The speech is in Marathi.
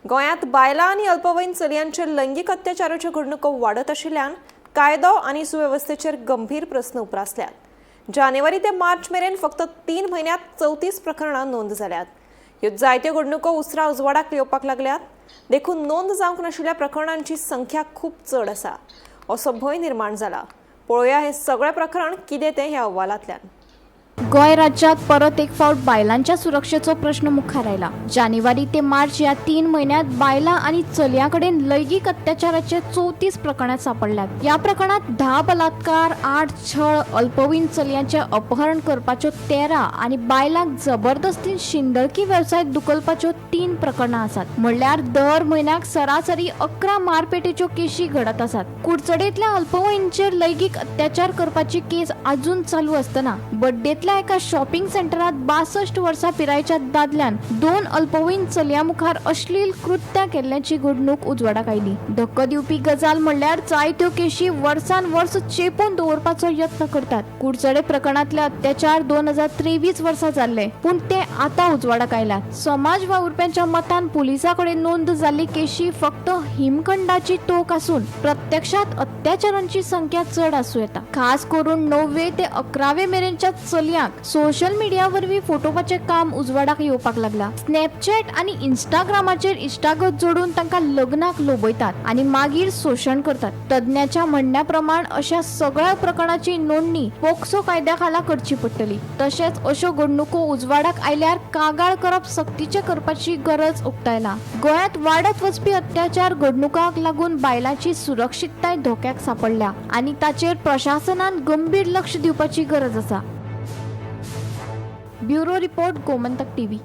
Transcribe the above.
गोंयांत बायलां आनी अल्पवयीन चलयांचेर लैंगीक अत्याचाराच्यो घडणुको वाडत आशिल्ल्यान कायदो आनी सुवेवस्थेचेर गंभीर प्रस्न उप्रासल्यात। जानेवारी ते मार्च मेरेन फक्त 3 म्हयन्यांत 34 प्रकरणां नोंद जाल्यात। ह्यो जायत्यो घडणुको उसरा उजवाडाक येवपाक लागल्यात। देखून नोंद जावंक नाशिल्ल्या प्रकरणांची संख्या खूब चड आसा असो भंय निर्माण जाला। पळोवया हे सगळे प्रकरण कितें तें ह्या अहवालांतल्यान। गोंय राज्यात परत एक फावट बायलांच्या सुरक्षेचो प्रश्न मुखार आयला। जानेवारी ते मार्च या 3 महिन्यात बायलां आणि चलयांकडेन लैंगिक अत्याचाराचे 34 प्रकरणां सापडल्यात। या प्रकरणात 10 बलात्कार, 8 छळ, अल्पवयीन चलयांचे अपहरण करपाच्यो 13 आणि बायलांक जबरदस्तीन शिंदळकी व्यवसायात धुकलपाच्यो 3 प्रकरणां आसात। म्हणल्यार दर म्हयन्याक सरासरी 11 मारपेटेच्यो केशी घडत आसात। कुडचडेंतल्या अल्पवयीनचेर लैंगिक अत्याचार करपाची केस अजून चालू असताना बड्डेतल्या एका शॉपिंग सेंटरात 62 वर्सां पिरायेच्या दादल्यान 2 अल्पवयीन चलयां मुखार अश्लील कृत्य केल्ल्याची घडणूक उजवाडाक आयली। धक्को दिवपी गजाल म्हणल्यार जायत्यो केशी वर्सान वर्स चेपून दवरपाचो यत्न करतात। कुडचडे प्रकरणातले अत्याचार 2023 वर्सा जाल्ले, पूण ते आता उजवाडाक आयल्यात। समाज वावुरप्यांच्या मतान पुलिसांकडे नोंद जाल्ली केशी फक्त हिमखंडाची तोक आसून प्रत्यक्षात अत्याचारांची संख्या चड आसूं येता। खास करून 9वे ते 11वे मेरेनच्या चलयांक सोशल मीडिया वरवीं फोटोवपाचे काम उजवाडाक येवपाक लागला। स्नॅपचॅट आणि इंस्टाग्रामाचेर इश्टागत जोडून तांकां लग्नाक लोबयतात आणि मागीर शोषण करतात। तज्ञांच्या म्हणण्याप्रमाण अशा सगळ्या प्रकरणांची नोंदणी पोक्सो कायद्या खाला करची पडटली। तशेंच अश्यो घडणुको उजवाडाक आयल्यार कागाळ करप सक्तीचे करपाची गरज उक्तायला। गोंयांत वाडत वचपी अत्याचार घडणुकांक लागून बायलांची सुरक्षीतताय धोक्याक सांपडल्या आणि ताचेर प्रशासनान गंभीर लक्ष दिवपाची गरज आसा। Bureau report, Gomantak TV.